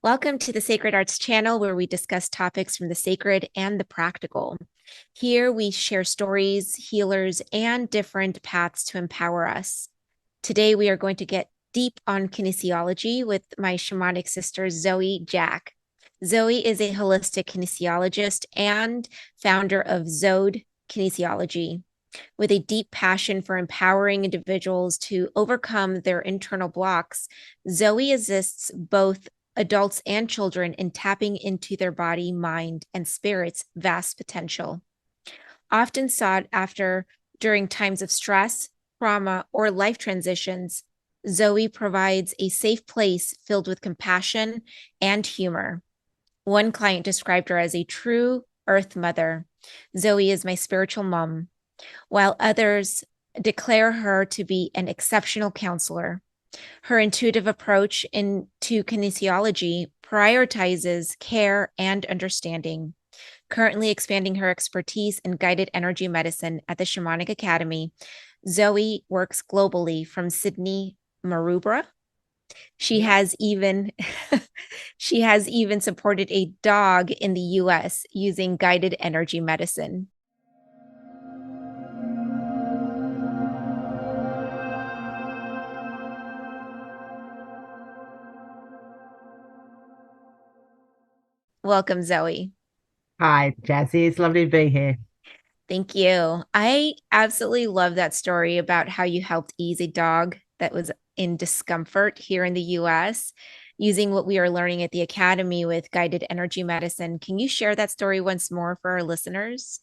Welcome to the Sacred Arts channel, where we discuss topics from the sacred and the practical. Here we share stories, healers, and different paths to empower us. Today we are going to get deep on kinesiology with my shamanic sister, Zoe Jack. Zoe is a holistic kinesiologist and founder of Zode Kinesiology. With a deep passion for empowering individuals to overcome their internal blocks, Zoe assists both adults and children in tapping into their body, mind, and spirit's vast potential. Often sought after during times of stress, trauma, or life transitions, Zoe provides a safe place filled with compassion and humor. One client described her as a true earth mother. Zoe is my spiritual mom, while others declare her to be an exceptional counselor. Her intuitive approach into kinesiology prioritizes care and understanding. Currently expanding her expertise in guided energy medicine at the Shamanic Academy, Zoe works globally from Sydney, Maroubra. She has even she has even supported a dog in the US using guided energy medicine. Welcome, Zoe. Hi, Jazzy. It's lovely to be here. Thank you. I absolutely love that story about how you helped ease a dog that was in discomfort here in the US using what we are learning at the Academy with guided energy medicine. Can you share that story once more for our listeners?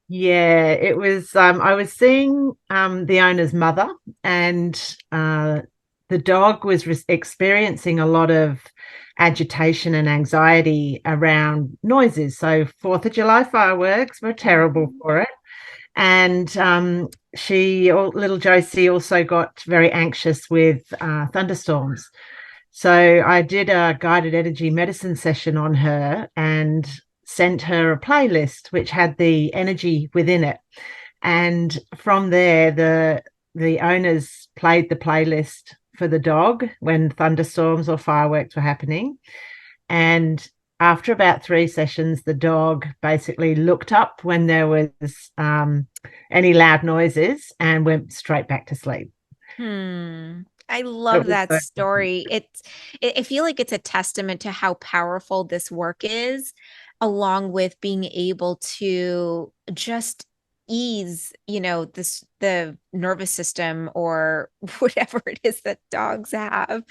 Yeah, it was. I was seeing the owner's mother, and the dog was experiencing a lot of agitation and anxiety around noises. So, Fourth of July fireworks were terrible for it, and little Josie, also got very anxious with thunderstorms. So I did a guided energy medicine session on her and sent her a playlist which had the energy within it. And from there, the owners played the playlist for the dog when thunderstorms or fireworks were happening. And after about 3 sessions, the dog basically looked up when there was any loud noises and went straight back to sleep. I It love was that so story. I feel like it's a testament to how powerful this work is, along with being able to just ease, the nervous system or whatever it is that dogs have,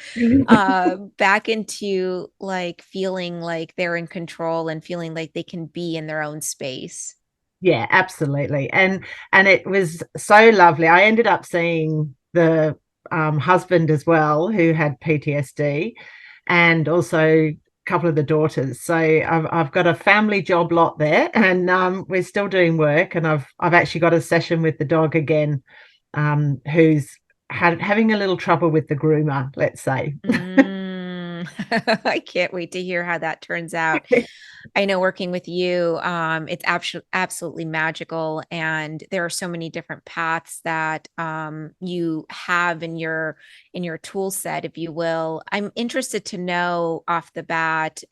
back into like feeling like they're in control and feeling like they can be in their own space. Yeah, absolutely. And it was so lovely. I ended up seeing the husband as well, who had PTSD, and also a couple of the daughters. So I've got a family job lot there, and we're still doing work. And I've actually got a session with the dog again, who's having a little trouble with the groomer, let's say. I can't wait to hear how that turns out. I know working with you, it's absolutely magical, and there are so many different paths that you have in your tool set, if you will. I'm interested to know off the bat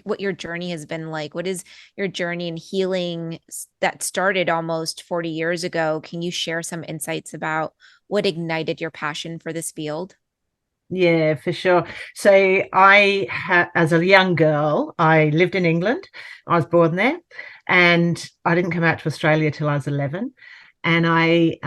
what your journey has been like. What is your journey in healing that started almost 40 years ago? Can you share some insights about what ignited your passion for this field? Yeah, for sure. So as a young girl, I lived in England. I was born there, and I didn't come out to Australia till I was 11. And I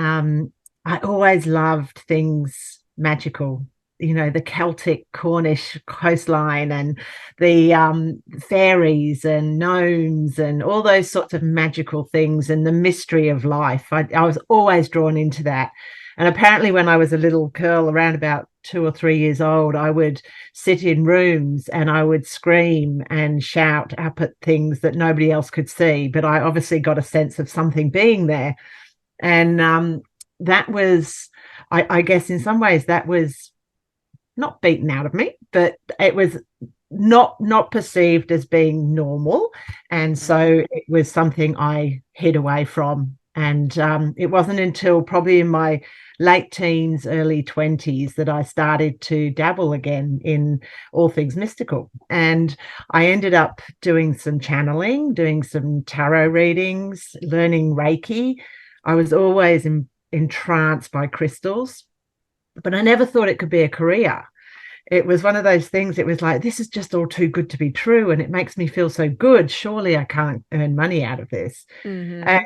always loved things magical. You know, the Celtic Cornish coastline and the fairies and gnomes and all those sorts of magical things and the mystery of life. I was always drawn into that. And apparently, when I was a little girl, around about 2 or 3 years old, I would sit in rooms and I would scream and shout up at things that nobody else could see. But I obviously got a sense of something being there. And that was, I guess, in some ways, that was not beaten out of me, but it was not perceived as being normal. And so it was something I hid away from And it wasn't until probably in my late teens, early 20s that I started to dabble again in all things mystical. And I ended up doing some channeling, doing some tarot readings, learning Reiki. I was always entranced by crystals, but I never thought it could be a career. It was one of those things, it was like, this is just all too good to be true. And it makes me feel so good. Surely I can't earn money out of this. Mm-hmm. And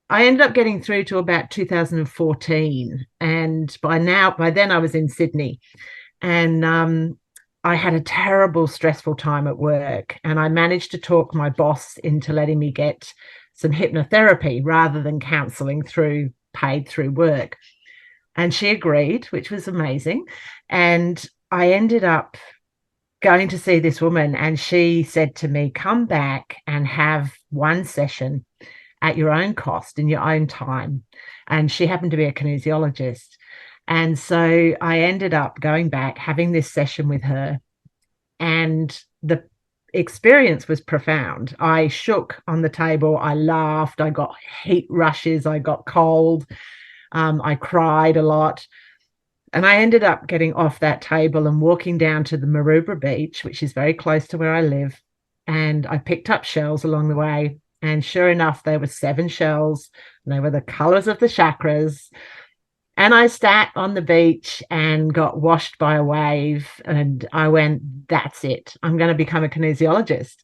I ended up getting through to about 2014. And by then I was in Sydney. And I had a terrible, stressful time at work. And I managed to talk my boss into letting me get some hypnotherapy rather than counseling through paid through work. And she agreed, which was amazing. And I ended up going to see this woman, and she said to me, come back and have one session at your own cost in your own time. And she happened to be a kinesiologist. And so I ended up going back, having this session with her, and the experience was profound. I shook on the table, I laughed, I got heat rushes, I got cold, I cried a lot. And I ended up getting off that table and walking down to the Maroubra beach, which is very close to where I live. And I picked up shells along the way. And sure enough, there were 7 shells. And they were the colors of the chakras. And I sat on the beach and got washed by a wave. And I went, that's it. I'm going to become a kinesiologist.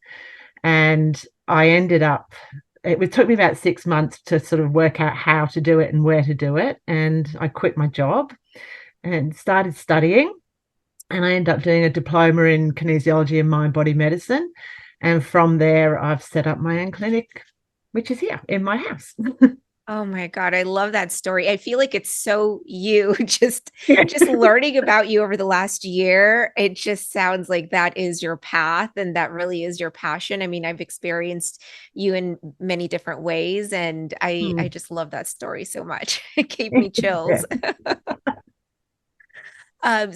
And I ended up, it took me about 6 months to sort of work out how to do it and where to do it. And I quit my job and started studying. And I ended up doing a diploma in kinesiology and mind body medicine. And from there, I've set up my own clinic, which is here in my house. Oh my God, I love that story. I feel like it's so you, just Yeah. just learning about you over the last year. It just sounds like that is your path and that really is your passion. I mean, I've experienced you in many different ways, and I just love that story so much. It gave me Yeah. chills.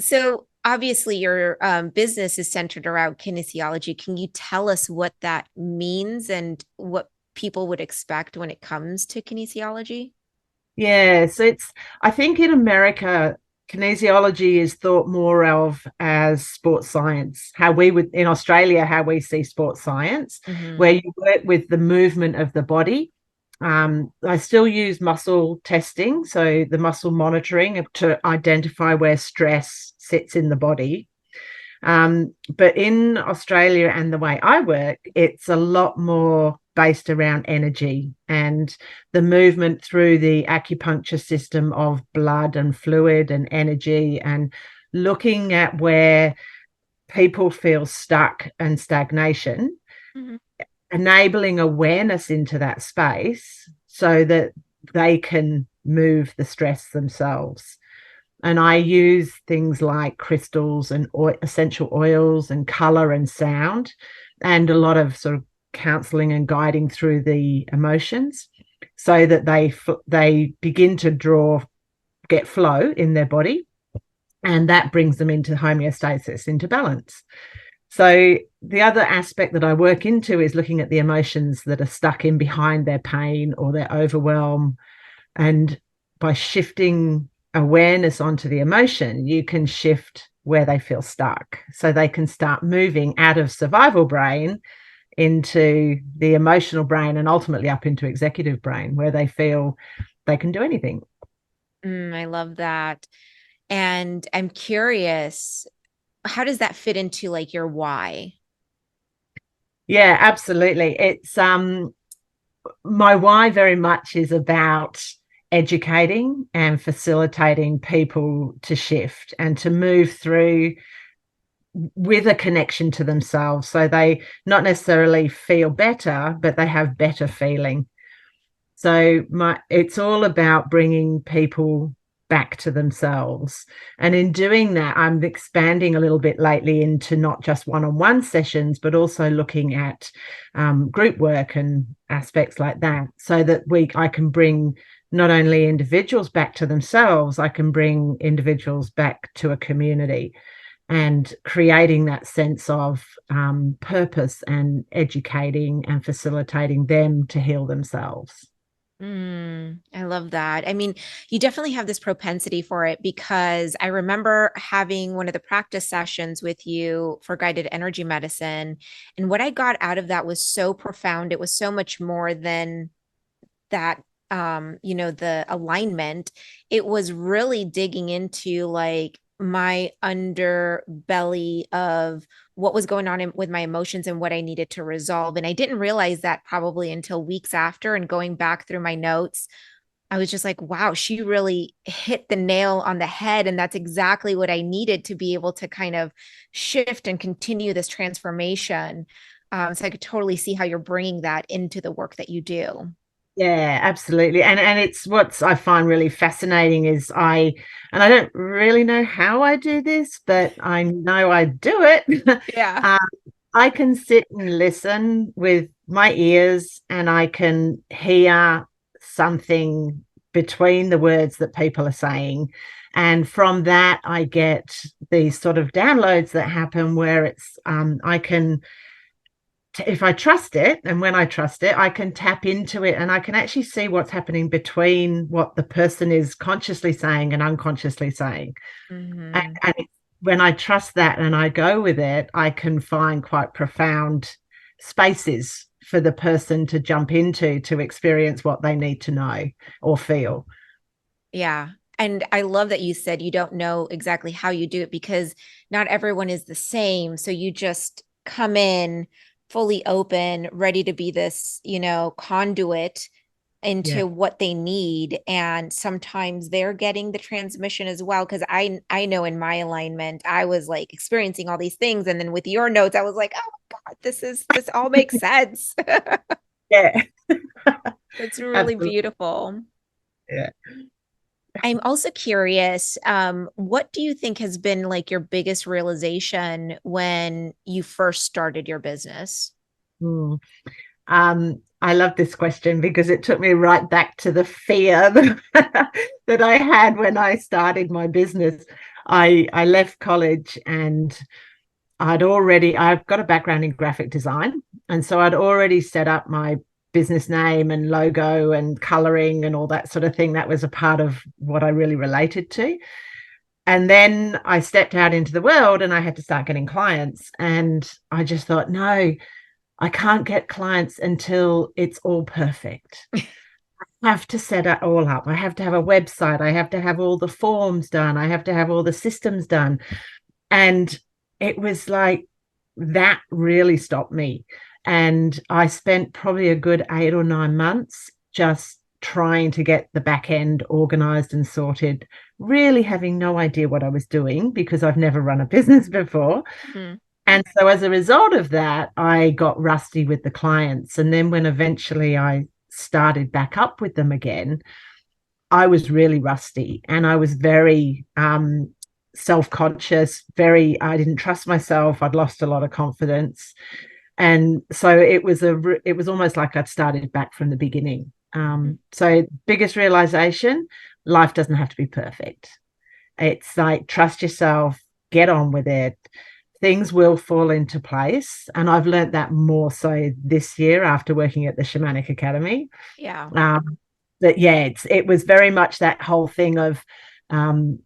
So obviously your business is centered around kinesiology. Can you tell us what that means and what people would expect when it comes to kinesiology? Yeah, so I think in America, kinesiology is thought more of as sports science, how we would in Australia, how we see sports science, Hmm. where you work with the movement of the body. I still use muscle testing, so the muscle monitoring to identify where stress sits in the body. But in Australia and the way I work, it's a lot more based around energy and the movement through the acupuncture system of blood and fluid and energy, and looking at where people feel stuck and stagnation, Hmm. enabling awareness into that space so that they can move the stress themselves. And I use things like crystals and essential oils and color and sound, and a lot of sort of counseling and guiding through the emotions so that they begin to get flow in their body, and that brings them into homeostasis, into balance. So the other aspect that I work into is looking at the emotions that are stuck in behind their pain or their overwhelm. And by shifting awareness onto the emotion, you can shift where they feel stuck. So they can start moving out of survival brain into the emotional brain and ultimately up into executive brain, where they feel they can do anything. I love that. And I'm curious, how does that fit into like your why? Yeah, absolutely. It's my why very much is about educating and facilitating people to shift and to move through with a connection to themselves, so they not necessarily feel better, but they have better feeling. So it's all about bringing people back to themselves. And in doing that, I'm expanding a little bit lately into not just one-on-one sessions, but also looking at group work and aspects like that, so that I can bring not only individuals back to themselves, I can bring individuals back to a community, and creating that sense of purpose and educating and facilitating them to heal themselves. I love that. I mean, you definitely have this propensity for it because I remember having one of the practice sessions with you for guided energy medicine. And what I got out of that was so profound. It was so much more than that, the alignment. It was really digging into like my underbelly of what was going on with my emotions and what I needed to resolve. And I didn't realize that probably until weeks after, and going back through my notes, I was just like, wow, she really hit the nail on the head. And that's exactly what I needed to be able to kind of shift and continue this transformation. So I could totally see how you're bringing that into the work that you do. Yeah, absolutely. And it's what's I find really fascinating is I don't really know how I do this, but I know I do it. Yeah. um, I can sit and listen with my ears and I can hear something between the words that people are saying. And from that, I get these sort of downloads that happen where I can, if I trust it, and when I trust it, I can tap into it and I can actually see what's happening between what the person is consciously saying and unconsciously saying. Hmm. And when I trust that and I go with it, I can find quite profound spaces for the person to jump into to experience what they need to know or feel. Yeah. And I love that you said you don't know exactly how you do it because not everyone is the same. So you just come in fully open, ready to be this, conduit Yeah. into what they need. And sometimes they're getting the transmission as well. Cause I know in my alignment, I was like experiencing all these things. And then with your notes, I was like, oh my God, this all makes sense. Yeah. It's really Absolutely. beautiful. Yeah. I'm also curious, what do you think has been like your biggest realization when you first started your business? Mm. I love this question because it took me right back to the fear that I had when I started my business. I left college and I've got a background in graphic design. And so I'd already set up my business name and logo and coloring and all that sort of thing. That was a part of what I really related to. And then I stepped out into the world and I had to start getting clients. And I just thought, no, I can't get clients until it's all perfect. I have to set it all up. I have to have a website. I have to have all the forms done. I have to have all the systems done. And it was like that really stopped me. And I spent probably a good 8 or 9 months just trying to get the back end organized and sorted, really having no idea what I was doing because I've never run a business before. Mhm. And so as a result of that, I got rusty with the clients. And then when eventually I started back up with them again, I was really rusty and I was very self-conscious, I didn't trust myself. I'd lost a lot of confidence. And so it was almost like I'd started back from the beginning. So biggest realization, life doesn't have to be perfect. It's like trust yourself, get on with it. Things will fall into place. And I've learned that more so this year after working at the Shamanic Academy. Yeah. Um, but yeah, it was very much that whole thing of um,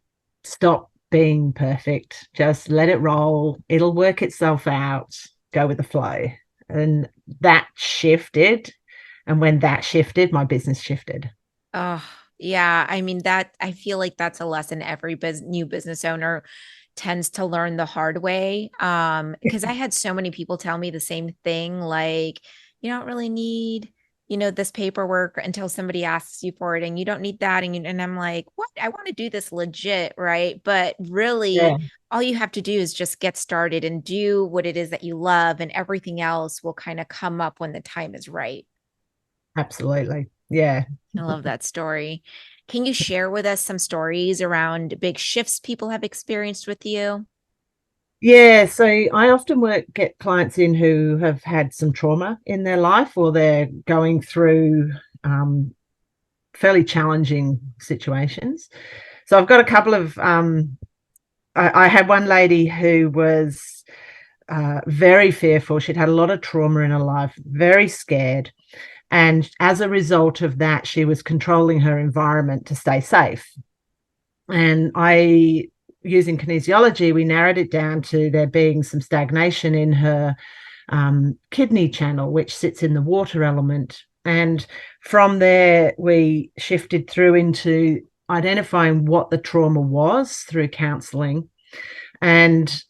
stop being perfect, just let it roll. It'll work itself out. Go with the flow, and that shifted. And when that shifted, my business shifted. Oh, yeah. I mean, that I feel like that's a lesson every new business owner tends to learn the hard way. Because I had so many people tell me the same thing, like, you don't really need, this paperwork until somebody asks you for it, and you don't need that. And I'm like, what? I want to do this legit, right? But Yeah, really, all you have to do is just get started and do what it is that you love, and everything else will kind of come up when the time is right. absolutely. Yeah. I love that story. Can you share with us some stories around big shifts people have experienced with you? Yeah, so I often get clients in who have had some trauma in their life or they're going through um, fairly challenging situations. So I've got a couple of, I had one lady who was very fearful. She'd had a lot of trauma in her life, very scared. And as a result of that, she was controlling her environment to stay safe. And using kinesiology, we narrowed it down to there being some stagnation in her kidney channel, which sits in the water element. And from there, we shifted through into identifying what the trauma was through counseling and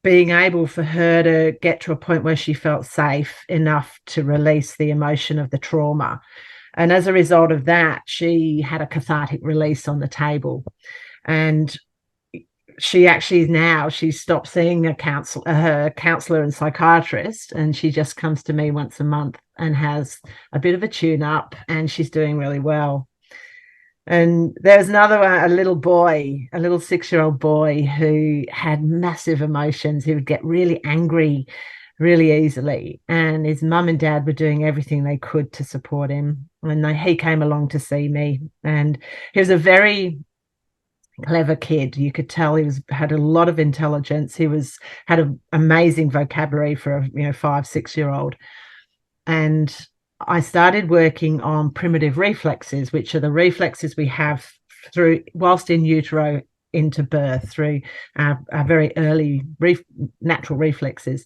being able for her to get to a point where she felt safe enough to release the emotion of the trauma. And as a result of that, she had a cathartic release on the table. And she stopped seeing her counselor and psychiatrist, and she just comes to me once a month and has a bit of a tune up, and she's doing really well. And there's another one, a little 6-year-old boy who had massive emotions. He would get really angry really easily. And his mum and dad were doing everything they could to support him. And he came along to see me. And he was a very clever kid. You could tell had a lot of intelligence. Had an amazing vocabulary for a 5-6-year-old. And I started working on primitive reflexes, which are the reflexes we have through whilst in utero into birth through our very early natural reflexes.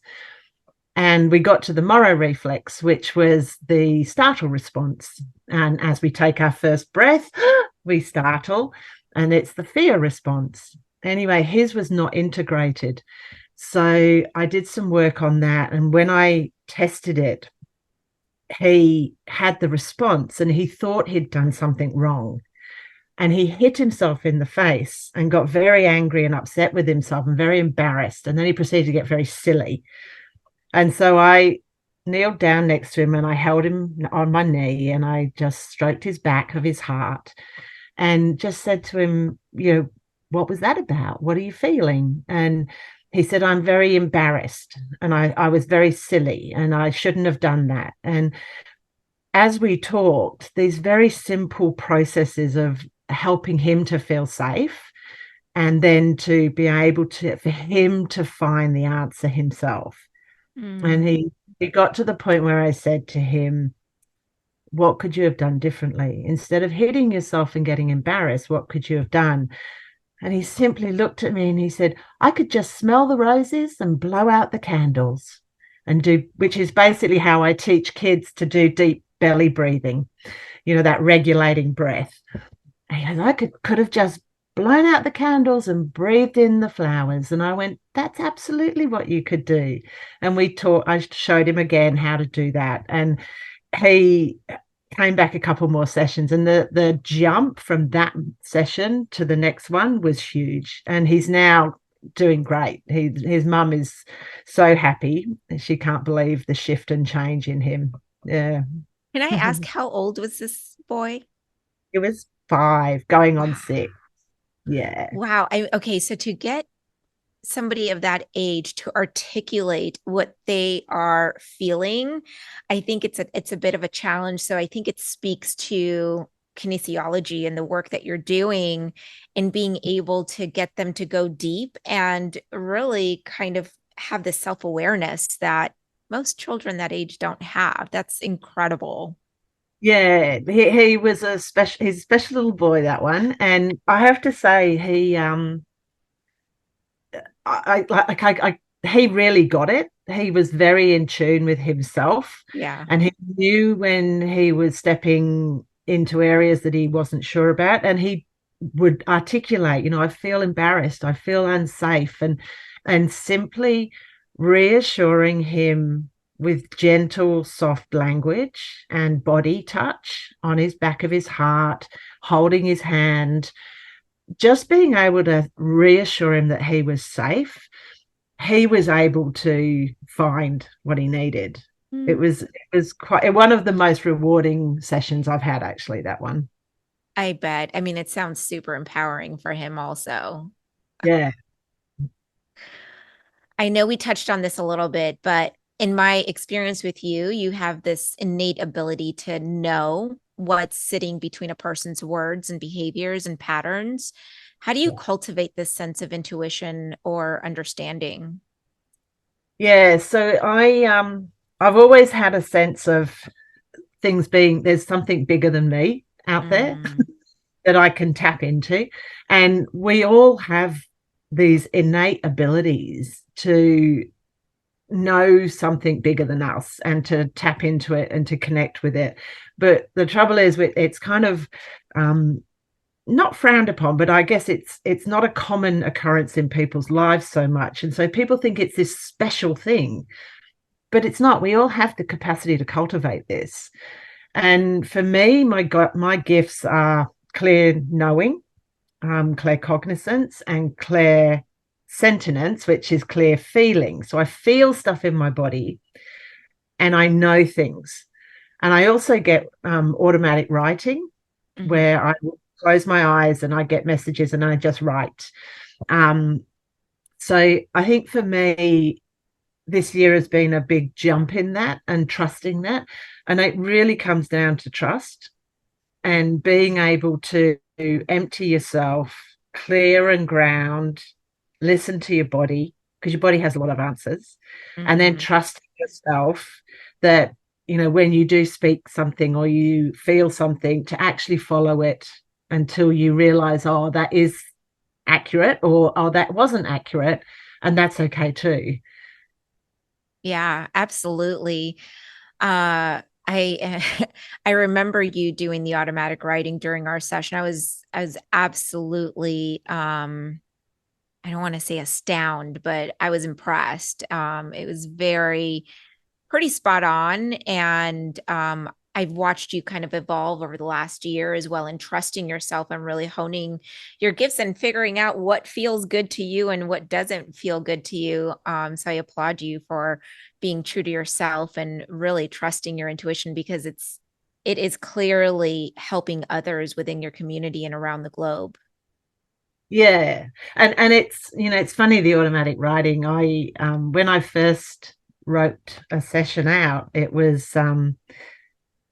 And we got to the Moro reflex, which was the startle response. And as we take our first breath, we startle, and it's the fear response. Anyway, his was not integrated. So I did some work on that. And when I tested it, he had the response and he thought he'd done something wrong. And he hit himself in the face and got very angry and upset with himself and very embarrassed. And then he proceeded to get very silly. And so I kneeled down next to him and I held him on my knee and I just stroked his back of his heart and just said to him, what was that about? What are you feeling? And he said, I'm very embarrassed and I was very silly and I shouldn't have done that. And as we talked, these very simple processes of helping him to feel safe and then to be able for him to find the answer himself. And he got to the point where I said to him, what could you have done differently? Instead of hitting yourself and getting embarrassed, what could you have done? And he simply looked at me and he said, I could just smell the roses and blow out the candles which is basically how I teach kids to do deep belly breathing, that regulating breath. And I could have just blown out the candles and breathed in the flowers. And I went, that's absolutely what you could do. And I showed him again how to do that. And he came back a couple more sessions, and the jump from that session to the next one was huge. And he's now doing great. His mum is so happy. She can't believe the shift and change in him. Yeah. Can I ask how old was this boy? It was 5 going on 6. Yeah. Wow. Okay. So to get somebody of that age to articulate what they are feeling, I think it's a bit of a challenge. So I think it speaks to kinesiology and the work that you're doing and being able to get them to go deep and really kind of have the self-awareness that most children that age don't have. That's incredible. Yeah, he was he's a special little boy, that one. And I have to say he really got it. He was very in tune with himself. Yeah. And he knew when he was stepping into areas that he wasn't sure about. And he would articulate, I feel embarrassed, I feel unsafe. And simply reassuring him with gentle, soft language and body touch on his back of his heart, holding his hand, just being able to reassure him that he was safe, he was able to find what he needed. It was quite one of the most rewarding sessions I've had, actually, that one. I bet. I mean, it sounds super empowering for him also. Yeah. I know we touched on this a little bit, but in my experience with you, you have this innate ability to know what's sitting between a person's words and behaviors and patterns. How do you cultivate this sense of intuition or understanding? Yeah, so I've always had a sense of there's something bigger than me out there that I can tap into. And we all have these innate abilities to know something bigger than us and to tap into it and to connect with it. But the trouble is, it's kind of not frowned upon, but I guess it's not a common occurrence in people's lives so much. And so people think it's this special thing, but it's not. We all have the capacity to cultivate this. And for me, my gifts are clear knowing, clear cognizance, and clear sentience, which is clear feeling. So I feel stuff in my body and I know things. And I also get automatic writing, where I close my eyes and I get messages and I just write. So I think for me, this year has been a big jump in that and trusting that. And it really comes down to trust and being able to empty yourself, clear and ground, listen to your body, because your body has a lot of answers, and then trust yourself that, when you do speak something or you feel something, to actually follow it until you realize, oh, that is accurate, or oh, that wasn't accurate. And that's okay too. Yeah, absolutely. I I remember you doing the automatic writing during our session. I was absolutely I don't want to say astounded, but I was impressed. It was pretty spot on. And I've watched you kind of evolve over the last year as well, and trusting yourself and really honing your gifts and figuring out what feels good to you and what doesn't feel good to you. So I applaud you for being true to yourself and really trusting your intuition, because it is clearly helping others within your community and around the globe. Yeah. And it's funny, the automatic writing. I when I first wrote a session out, it was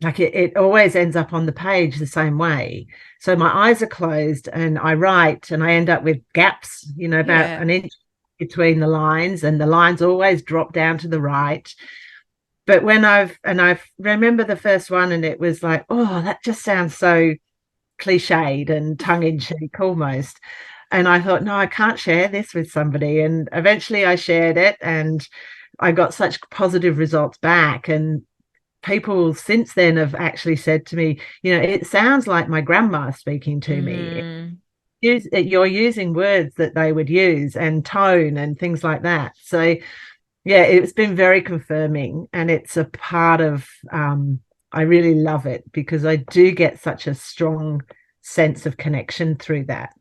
like it always ends up on the page the same way. So my eyes are closed and I write and I end up with gaps, about an inch between the lines, and the lines always drop down to the right. But I remember the first one, and it was like, oh, that just sounds so cliched and tongue-in-cheek almost. And I thought, no, I can't share this with somebody. And eventually I shared it, and I got such positive results back. And people since then have actually said to me, it sounds like my grandma speaking to me. You're using words that they would use, and tone and things like that. So yeah, it's been very confirming, and it's a part of I really love it, because I do get such a strong sense of connection through that.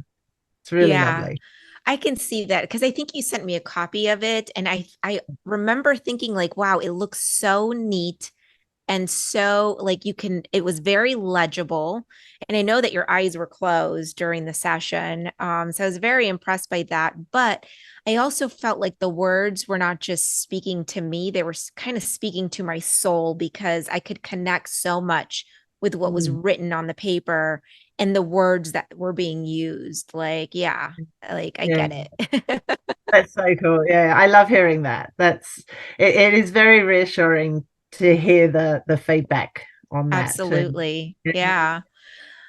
It's really Yeah, lovely. I can see that, because I think you sent me a copy of it, and I remember thinking like, wow, it looks so neat. And so like it was very legible. And I know that your eyes were closed during the session. So I was very impressed by that. But I also felt like the words were not just speaking to me, they were kind of speaking to my soul, because I could connect so much with what was written on the paper and the words that were being used. Like, yeah, like I Yeah, get it. that's so cool. Yeah, I love hearing that. It is very reassuring to hear the feedback on that. And Absolutely. yeah, Yeah.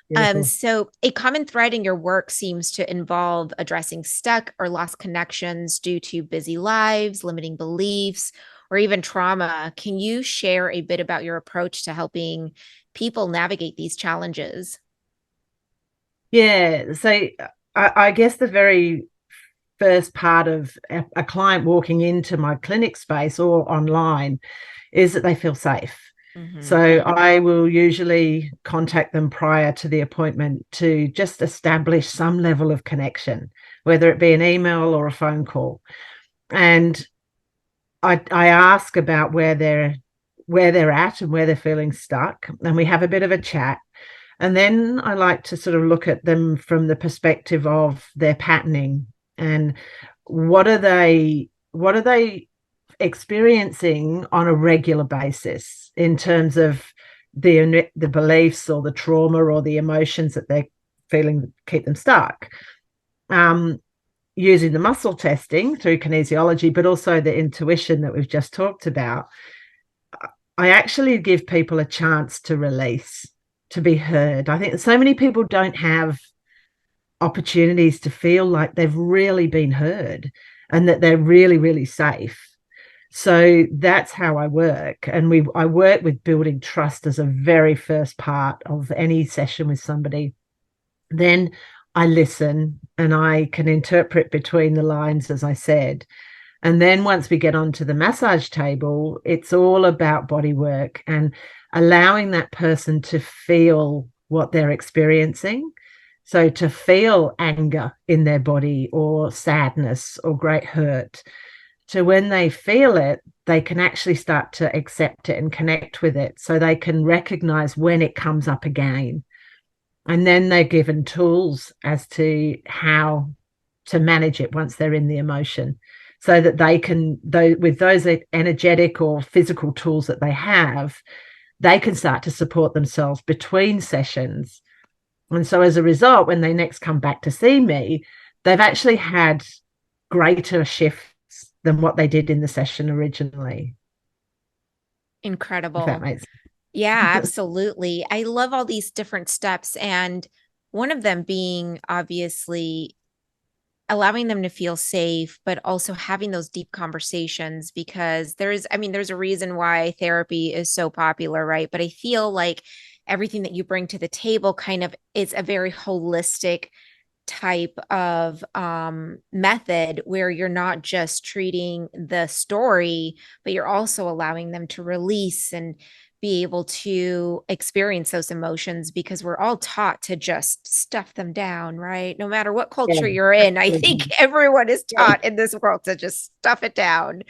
beautiful. So a common thread in your work seems to involve addressing stuck or lost connections due to busy lives, limiting beliefs, or even trauma. Can you share a bit about your approach to helping people navigate these challenges? Yeah, so I guess the very first part of a client walking into my clinic space or online is that they feel safe. So Mm-hmm. I will usually contact them prior to the appointment to just establish some level of connection, whether it be an email or a phone call. And I ask about where they're at and where they're feeling stuck, and we have a bit of a chat. And then I like to sort of look at them from the perspective of their patterning, and what are they experiencing on a regular basis in terms of the beliefs or the trauma or the emotions that they're feeling keep them stuck. Using the muscle testing through kinesiology, but also the intuition that we've just talked about, I actually give people a chance to release, to be heard. I think so many people don't have opportunities to feel like they've really been heard and that they're really, really safe. So that's how I work. And I work with building trust as a very first part of any session with somebody. Then I listen and I can interpret between the lines, as I said. And then once we get onto the massage table, it's all about body work and allowing that person to feel what they're experiencing. So to feel anger in their body or sadness or great hurt, to when they feel it, they can actually start to accept it and connect with it. So they can recognize when it comes up again. And then they're given tools as to how to manage it once they're in the emotion, so that they can, with those energetic or physical tools that they have, they can start to support themselves between sessions. And so as a result, when they next come back to see me, they've actually had greater shifts than what they did in the session originally. If that Incredible. makes Yeah, sense. absolutely. I love all these different steps. And one of them being obviously allowing them to feel safe, but also having those deep conversations, because there's a reason why therapy is so popular, right? But I feel like everything that you bring to the table kind of is a very holistic type of method where you're not just treating the story, but you're also allowing them to release and be able to experience those emotions, because we're all taught to just stuff them down, right? No matter what Yeah, culture you're in, I think absolutely. everyone is Yeah. taught in this world to just stuff it down.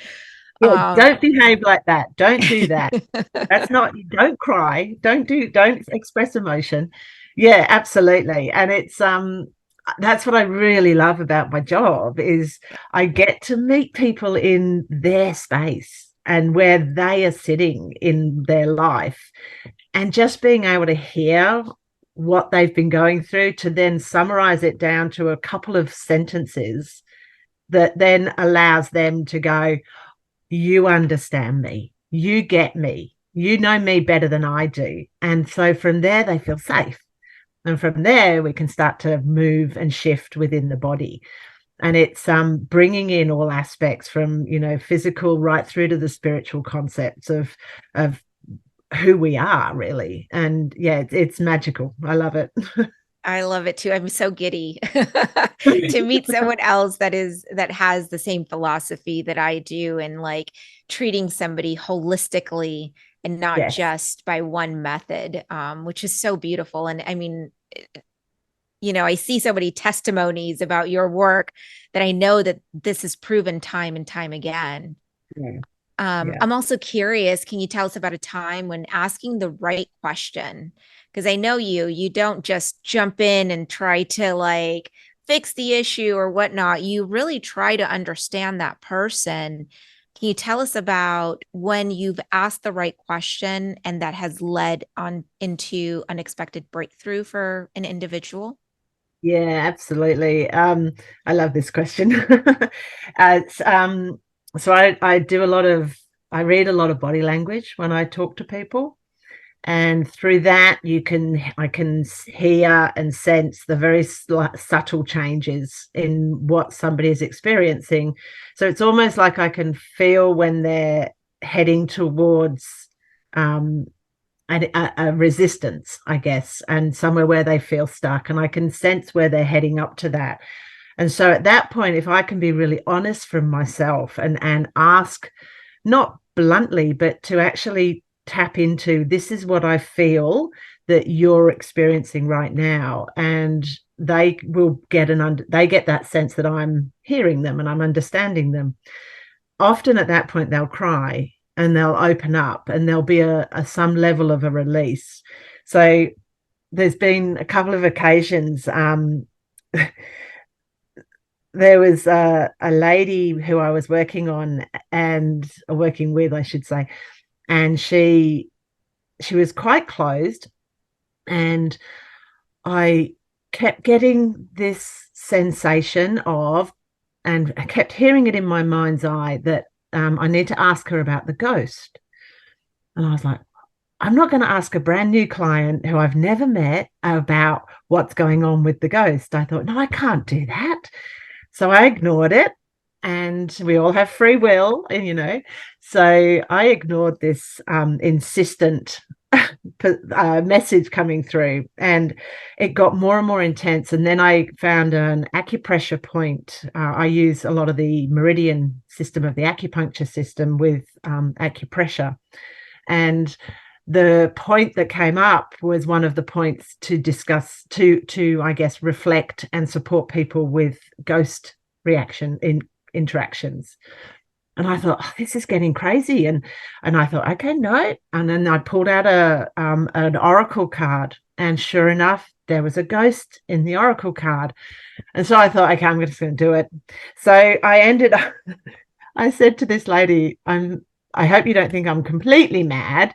Yeah, Um, don't behave like that. Don't do that. That's not, don't cry. Don't express emotion. Yeah, absolutely. And it's that's what I really love about my job is I get to meet people in their space and where they are sitting in their life, and just being able to hear what they've been going through, to then summarize it down to a couple of sentences that then allows them to go, you understand me, you get me, you know me better than I do. And so from there, they feel safe. And from there, we can start to move and shift within the body. And it's bringing in all aspects from, physical right through to the spiritual concepts of who we are, really. And yeah, it's magical. I love it. I love it too. I'm so giddy to meet someone else that has the same philosophy that I do, and like treating somebody holistically and not Yes. just by one method, which is so beautiful. And I mean, I see so many testimonies about your work that I know that this is proven time and time again. Yeah. Yeah. I'm also curious, can you tell us about a time when asking the right question? Because I know you don't just jump in and try to like fix the issue or whatnot. You really try to understand that person. Can you tell us about when you've asked the right question and that has led on into unexpected breakthrough for an individual? Yeah, absolutely. I love this question. It's so I do I read a lot of body language when I talk to people, and through that I can hear and sense the very subtle changes in what somebody is experiencing. So it's almost like I can feel when they're heading towards um, a resistance, I guess, and somewhere where they feel stuck, and I can sense where they're heading up to that. And so at that point, if I can be really honest from myself and ask, not bluntly, but to actually tap into, this is what I feel that you're experiencing right now, and they will get they get that sense that I'm hearing them and I'm understanding them. Often at that point they'll cry and they'll open up and there'll be some level of a release. So there's been a couple of occasions. There was a lady who I was working on and working with, I should say, and she was quite closed, and I kept getting this sensation of, and I kept hearing it in my mind's eye, that I need to ask her about the ghost. And I was like, I'm not going to ask a brand new client who I've never met about what's going on with the ghost. I thought, no, I can't do that. So I ignored it. And we all have free will, and so I ignored this insistent message coming through, and it got more and more intense. And then I found an acupressure point. I use a lot of the meridian system of the acupuncture system with acupressure, and the point that came up was one of the points to discuss, to I guess reflect and support people with ghost reaction in interactions. And I thought, oh, this is getting crazy. And I thought, okay, no. And then I pulled out an oracle card, and sure enough, there was a ghost in the oracle card. And so I thought, okay, I'm just going to do it. So I ended up, I said to this lady, I hope you don't think I'm completely mad,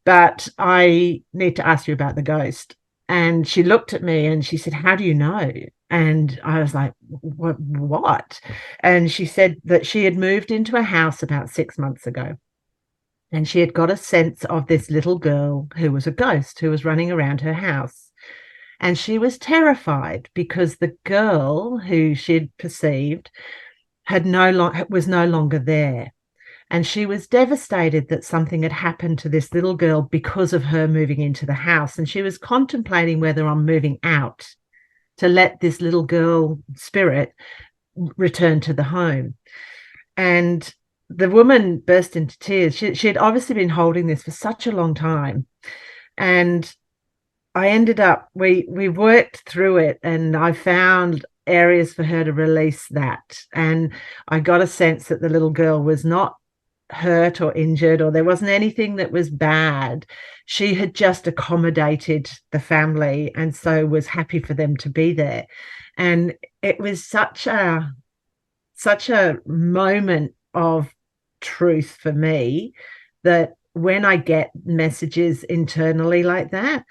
but I need to ask you about the ghost. And she looked at me and she said, how do you know? And I was like, what? And she said that she had moved into a house about 6 months ago. And she had got a sense of this little girl who was a ghost who was running around her house. And she was terrified because the girl who she'd perceived was no longer there. And she was devastated that something had happened to this little girl because of her moving into the house. And she was contemplating whether I'm moving out to let this little girl spirit return to the home. And the woman burst into tears. She had obviously been holding this for such a long time. And I ended up, we worked through it, and I found areas for her to release that. And I got a sense that the little girl was not hurt or injured, or there wasn't anything that was bad. She had just accommodated the family, and so was happy for them to be there. And it was such a moment of truth for me, that when I get messages internally like that,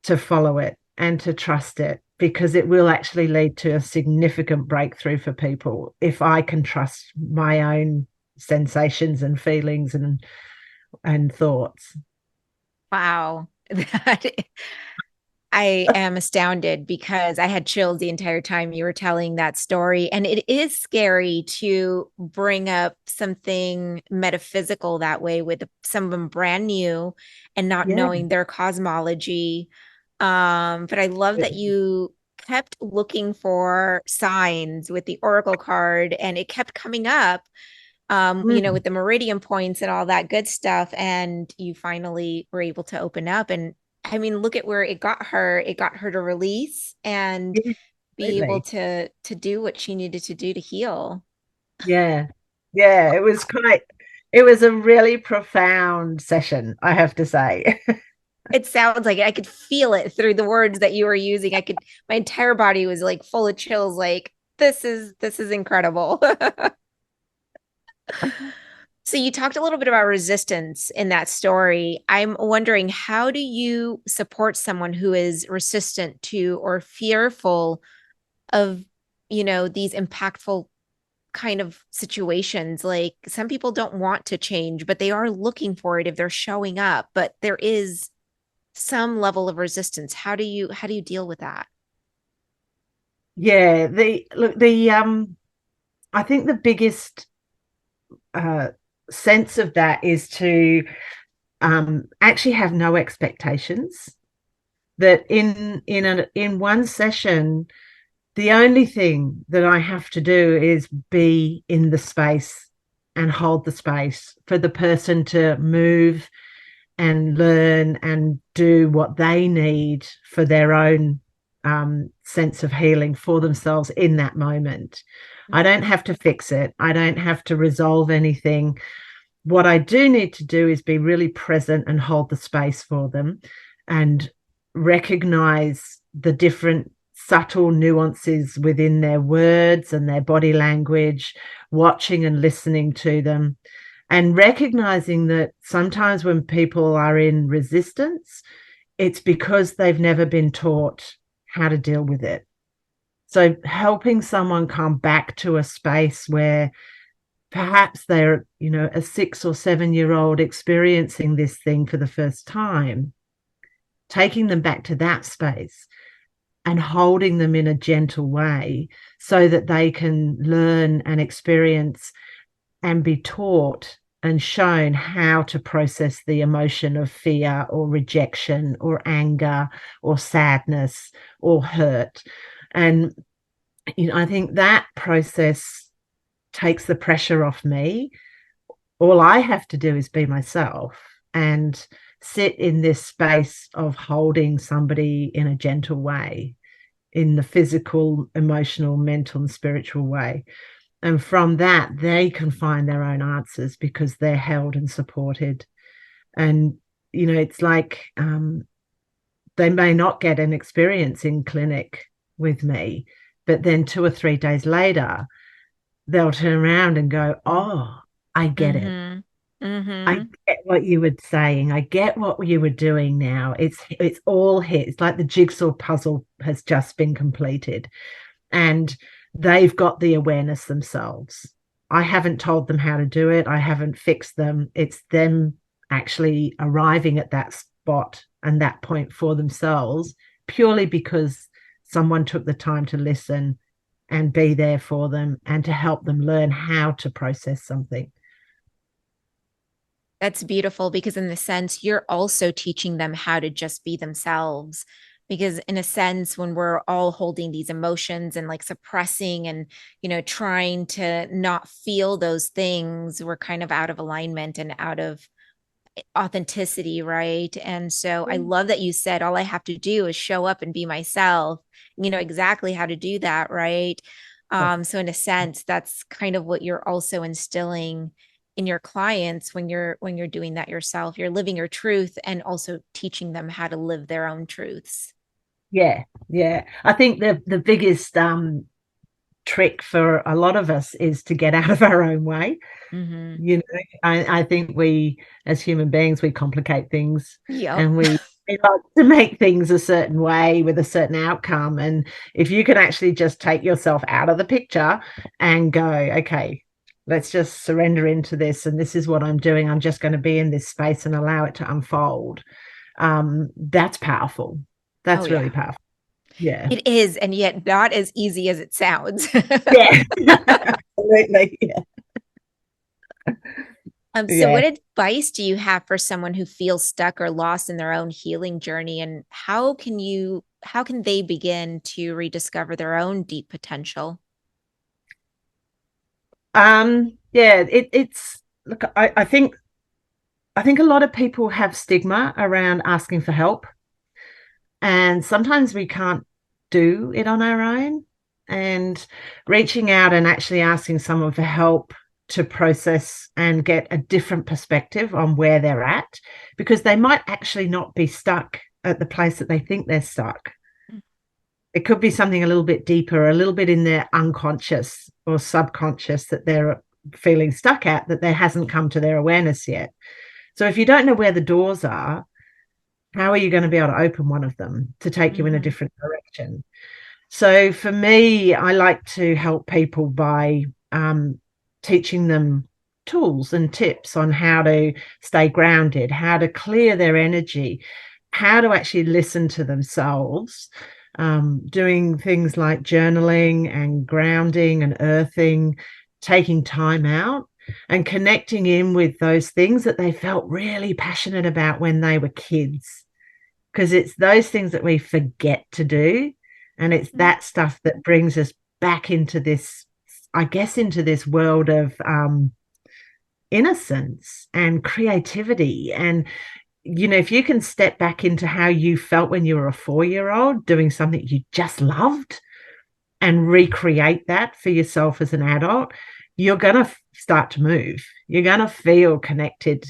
to follow it and to trust it, because it will actually lead to a significant breakthrough for people if I can trust my own sensations and feelings and thoughts. Wow. I am astounded because I had chills the entire time you were telling that story. And it is scary to bring up something metaphysical that way with some of them brand new and not Yeah. knowing their cosmology. But I love that you kept looking for signs with the oracle card and it kept coming up, Mm. with the meridian points and all that good stuff. And you finally were able to open up. And I mean, look at where it got her. It got her to release and Yeah, be able absolutely. to do what she needed to do to heal. Yeah. Yeah. It was a really profound session, I have to say. It sounds like it. I could feel it through the words that you were using. My entire body was like full of chills, like this is incredible. So you talked a little bit about resistance in that story. I'm wondering, how do you support someone who is resistant to or fearful of, these impactful kind of situations? Like some people don't want to change, but they are looking for it if they're showing up, but there is some level of resistance. How do you deal with that? Yeah. The I think the biggest uh sense of that is to actually have no expectations, that in one session the only thing that I have to do is be in the space and hold the space for the person to move and learn and do what they need for their own sense of healing for themselves in that moment. I don't have to fix it. I don't have to resolve anything. What I do need to do is be really present and hold the space for them, and recognize the different subtle nuances within their words and their body language, watching and listening to them, and recognizing that sometimes when people are in resistance, it's because they've never been taught how to deal with it. So helping someone come back to a space where perhaps they're, a 6 or 7 year old experiencing this thing for the first time, taking them back to that space and holding them in a gentle way so that they can learn and experience and be taught and shown how to process the emotion of fear or rejection or anger or sadness or hurt. And I think that process takes the pressure off me. All I have to do is be myself and sit in this space of holding somebody in a gentle way, in the physical, emotional, mental, and spiritual way. And from that, they can find their own answers because they're held and supported. And, it's like they may not get an experience in clinic with me, but then 2 or 3 days later, they'll turn around and go, oh, I get it. I get what you were saying. I get what you were doing now. It's all here. It's like the jigsaw puzzle has just been completed. And they've got the awareness themselves. I haven't told them how to do it. I haven't fixed them. It's them actually arriving at that spot and that point for themselves, purely because someone took the time to listen and be there for them and to help them learn how to process something. That's beautiful, because in the sense, you're also teaching them how to just be themselves. Because in a sense, when we're all holding these emotions and like suppressing and, trying to not feel those things, we're kind of out of alignment and out of authenticity, right? And so I love that you said all I have to do is show up and be myself. You know exactly how to do that, right? So in a sense, that's kind of what you're also instilling in your clients when you're doing that yourself. You're living your truth and also teaching them how to live their own truths. Yeah. I think the biggest trick for a lot of us is to get out of our own way. Mm-hmm. I think we, as human beings, we complicate things, Yep. and we like to make things a certain way with a certain outcome. And if you can actually just take yourself out of the picture and go, okay, let's just surrender into this, and this is what I'm doing. I'm just going to be in this space and allow it to unfold. That's powerful. Oh That's really yeah. powerful. Yeah. It is, and yet not as easy as it sounds. Yeah. Absolutely. Yeah. So what Yeah. advice do you have for someone who feels stuck or lost in their own healing journey? And how can they begin to rediscover their own deep potential? Yeah, it's look, I think a lot of people have stigma around asking for help, and sometimes we can't do it on our own. And reaching out and actually asking someone for help to process and get a different perspective on where they're at, because they might actually not be stuck at the place that they think they're stuck. It could be something a little bit deeper, a little bit in their unconscious or subconscious that they're feeling stuck at, that there hasn't come to their awareness yet. So if you don't know where the doors are, how are you going to be able to open one of them to take you in a different direction? So for me, I like to help people by teaching them tools and tips on how to stay grounded, how to clear their energy, how to actually listen to themselves, doing things like journaling and grounding and earthing, taking time out and connecting in with those things that they felt really passionate about when they were kids. Because it's those things that we forget to do. And it's that stuff that brings us back into this, I guess, into this world of innocence and creativity. And, if you can step back into how you felt when you were a 4-year-old doing something you just loved and recreate that for yourself as an adult, you're going to start to move. You're going to feel connected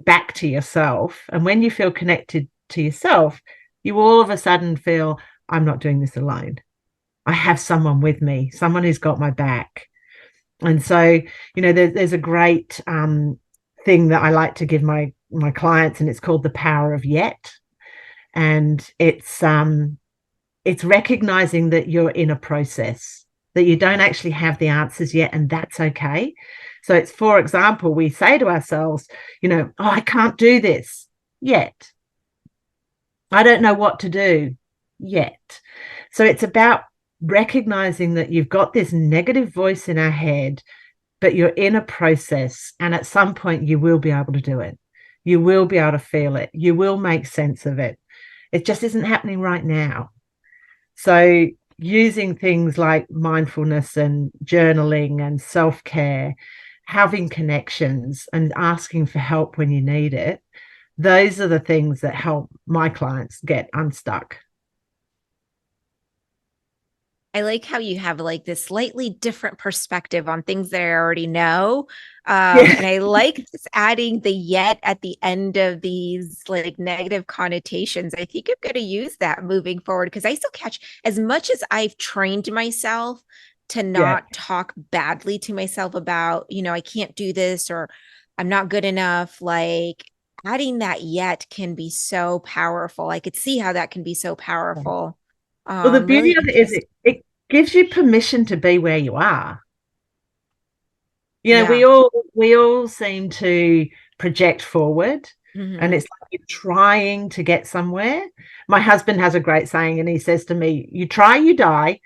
back to yourself. And when you feel connected to yourself, you all of a sudden feel, I'm not doing this alone. I have someone with me, someone who's got my back. And so, there's a great thing that I like to give my clients, and it's called the Power of Yet. And it's recognizing that you're in a process, that you don't actually have the answers yet, and that's okay. So it's, for example, we say to ourselves, oh, I can't do this yet. I don't know what to do yet. So it's about recognizing that you've got this negative voice in our head, but you're in a process, and at some point you will be able to do it. You will be able to feel it. You will make sense of it. It just isn't happening right now. So using things like mindfulness and journaling and self-care, having connections and asking for help when you need it, those are the things that help my clients get unstuck. I like how you have like this slightly different perspective on things that I already know. And I like this adding the yet at the end of these like negative connotations. I think I'm going to use that moving forward, because I still catch, as much as I've trained myself to not talk badly to myself about, I can't do this or I'm not good enough, like adding that yet can be so powerful. I could see how that can be so powerful. Well, the beauty Really of it is interesting. it gives you permission to be where you are. Yeah. We all seem to project forward, and Mm-hmm. it's like you're trying to get somewhere. My husband has a great saying, and he says to me, "You try, you die,"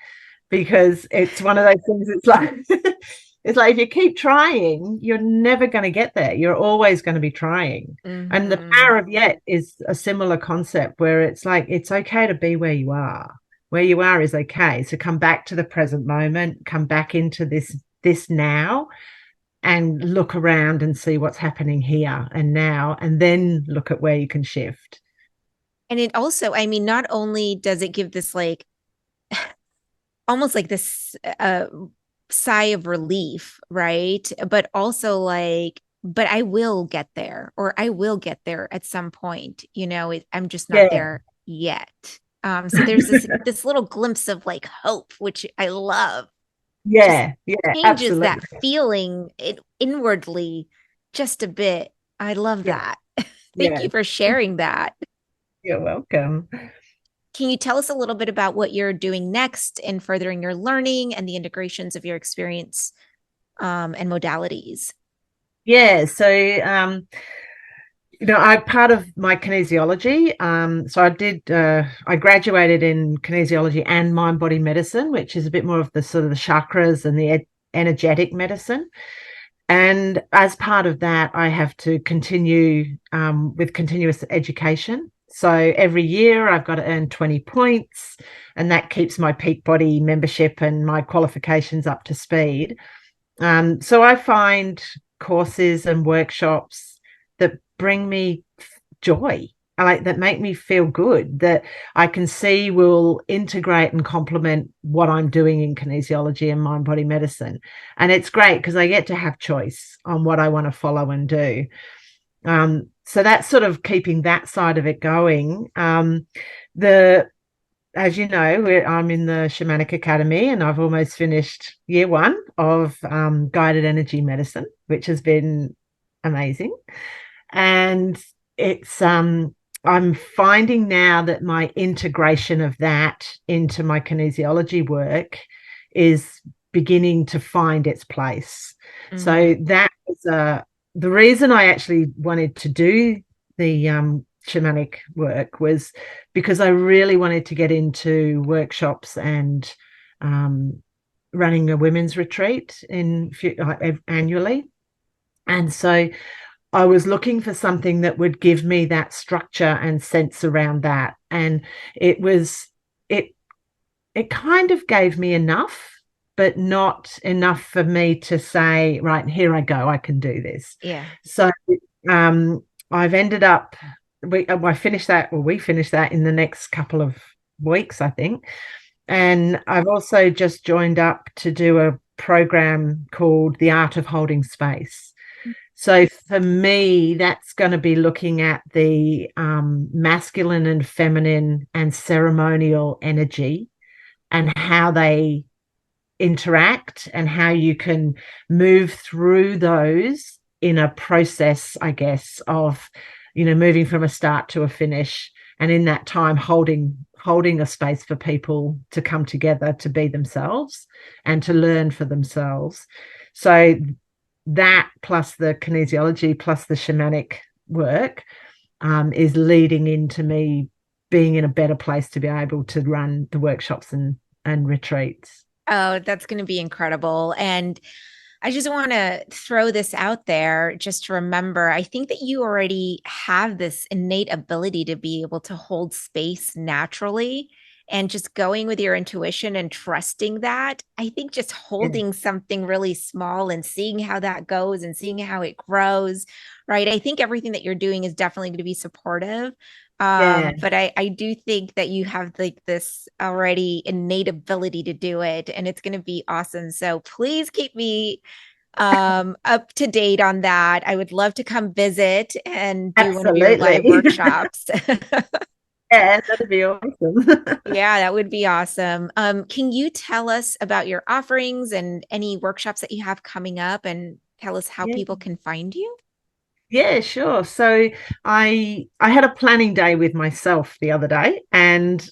because it's one of those things. It's like it's like if you keep trying, you're never going to get there. You're always going to be trying. And the Mm-hmm. power of yet is a similar concept where it's like it's okay to be where you are. Where you are is okay. So come back to the present moment, come back into this now, and look around and see what's happening here and now, and then look at where you can shift. And it also, I mean, not only does it give this like almost like this sigh of relief, right? But also like, but I will get there, or I will get there at some point, I'm just not Yeah. there yet. So there's this little glimpse of like hope, which I love. Just Yeah, changes that absolutely. feeling inwardly just a bit. I love Yeah, that. Thank yeah. you for sharing that. You're welcome. Can you tell us a little bit about what you're doing next in furthering your learning and the integrations of your experience and modalities? Yeah, so I'm part of my kinesiology. So I graduated in kinesiology and mind body medicine, which is a bit more of the sort of the chakras and the energetic medicine. And as part of that, I have to continue with continuous education. So every year I've got to earn 20 points, and that keeps my peak body membership and my qualifications up to speed. So I find courses and workshops that bring me joy, like that make me feel good, that I can see will integrate and complement what I'm doing in kinesiology and mind body medicine. And it's great because I get to have choice on what I want to follow and do. So that's sort of keeping that side of it going. The As you know, I'm in the Shamanic Academy, and I've almost finished year one of guided energy medicine, which has been amazing. And it's I'm finding now that my integration of that into my kinesiology work is beginning to find its place. Mm-hmm. So that was the reason I actually wanted to do the shamanic work was because I really wanted to get into workshops and running a women's retreat annually. And so I was looking for something that would give me that structure and sense around that. And it was, it, it kind of gave me enough, but not enough for me to say, right, here I go, I can do this. Yeah. So I've ended up, I finished that, or we finished that in the next couple of weeks, I think. And I've also just joined up to do a program called The Art of Holding Space. So for me, that's going to be looking at the masculine and feminine and ceremonial energy and how they interact and how you can move through those in a process, I guess, of, moving from a start to a finish. And in that time, holding a space for people to come together to be themselves and to learn for themselves. So that plus the kinesiology plus the shamanic work is leading into me being in a better place to be able to run the workshops and retreats. Oh, that's going to be incredible. And I just want to throw this out there just to remember. I think that you already have this innate ability to be able to hold space naturally and just going with your intuition and trusting that. I think just Yeah. holding something really small and seeing how that goes and seeing how it grows, right? I think everything that you're doing is definitely going to be supportive. Yeah. But I do think that you have like this already innate ability to do it, and it's going to be awesome. So please keep me up to date on that. I would love to come visit and do one of your live Absolutely. workshops. Yeah, that'd be awesome. Yeah, that would be awesome. Can you tell us about your offerings and any workshops that you have coming up and tell us how Yeah. people can find you? Yeah, sure. So I had a planning day with myself the other day, and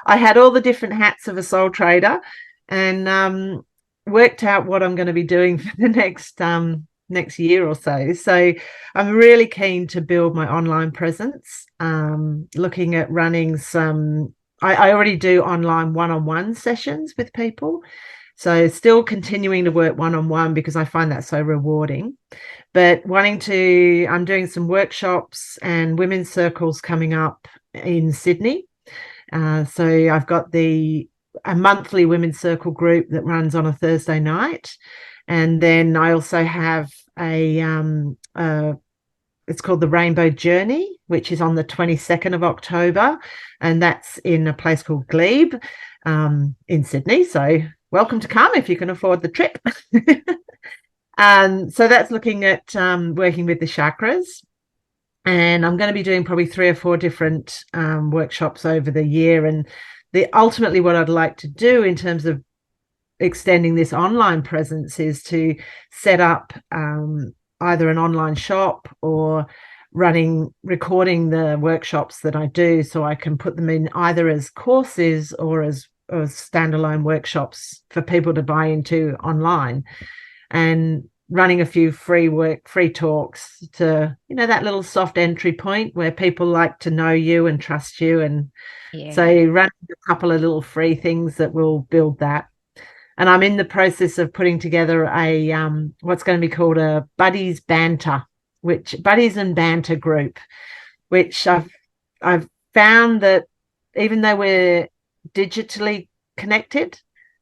I had all the different hats of a soul trader, and worked out what I'm going to be doing for the next year or so. So I'm really keen to build my online presence. Looking at running some. I already do online one-on-one sessions with people, so still continuing to work one-on-one because I find that so rewarding, but I'm doing some workshops and women's circles coming up in Sydney. So I've got a monthly women's circle group that runs on a Thursday night, and then I also have it's called the Rainbow Journey, which is on the 22nd of October, and that's in a place called Glebe in Sydney. So welcome to come if you can afford the trip. And so that's looking at working with the chakras. And I'm going to be doing probably 3 or 4 different workshops over the year. And ultimately, what I'd like to do in terms of extending this online presence is to set up either an online shop or recording the workshops that I do, so I can put them in either as courses or as standalone workshops for people to buy into online, and running a few free talks to, that little soft entry point where people like to know you and trust you. And so Yeah. running a couple of little free things that will build that. And I'm in the process of putting together a what's going to be called a buddies and banter group, which I've found that even though we're digitally connected,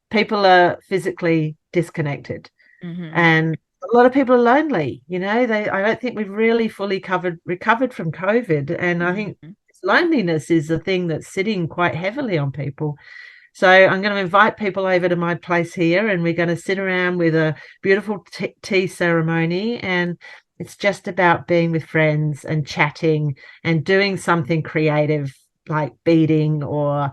people are physically disconnected. Mm-hmm. And a lot of people are lonely. I don't think we've really fully recovered from COVID. And I think Mm-hmm. loneliness is a thing that's sitting quite heavily on people. So I'm going to invite people over to my place here, and we're going to sit around with a beautiful tea ceremony. And it's just about being with friends and chatting and doing something creative like beading or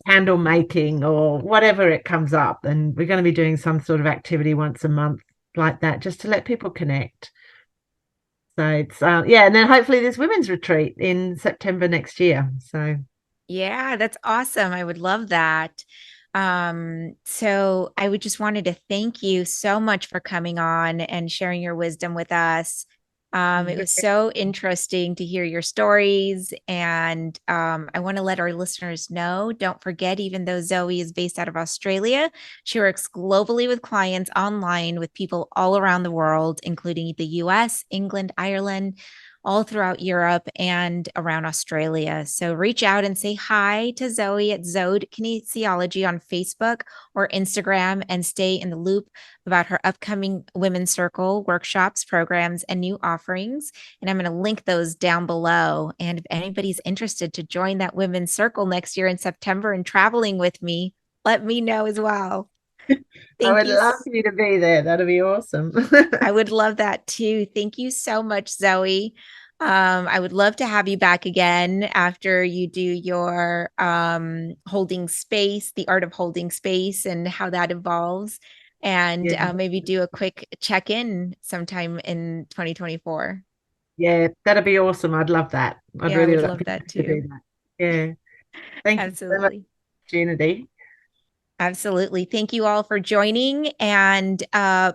candle making or whatever it comes up. And we're going to be doing some sort of activity once a month like that, just to let people connect. So it's yeah, and then hopefully this women's retreat in September next year. So Yeah, that's awesome. I would love that. So I would just wanted to thank you so much for coming on and sharing your wisdom with us. It was so interesting to hear your stories. And I want to let our listeners know, don't forget, even though Zoe is based out of Australia, she works globally with clients online with people all around the world, including the US, England, Ireland, all throughout Europe and around Australia. So reach out and say hi to Zoe at Zode Kinesiology on Facebook or Instagram, and stay in the loop about her upcoming Women's Circle workshops, programs, and new offerings. And I'm going to link those down below. And if anybody's interested to join that Women's Circle next year in September and traveling with me, let me know as well. I Thank would you. love you to be there. That'd be awesome. I would love that too. Thank you so much, Zoe. I would love to have you back again after you do your holding space, the art of holding space, and how that evolves, and Yeah. maybe do a quick check in sometime in 2024. Yeah, that'd be awesome. I'd love that. I'd Yeah, I really would love love that to too. do that. Yeah. Thank you so much Absolutely. for the opportunity. Absolutely. Thank you all for joining. And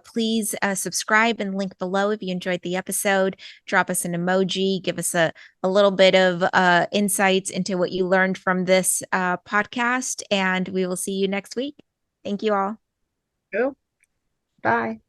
please subscribe and link below if you enjoyed the episode. Drop us an emoji, give us a little bit of insights into what you learned from this podcast. And we will see you next week. Thank you all. Cool. Bye.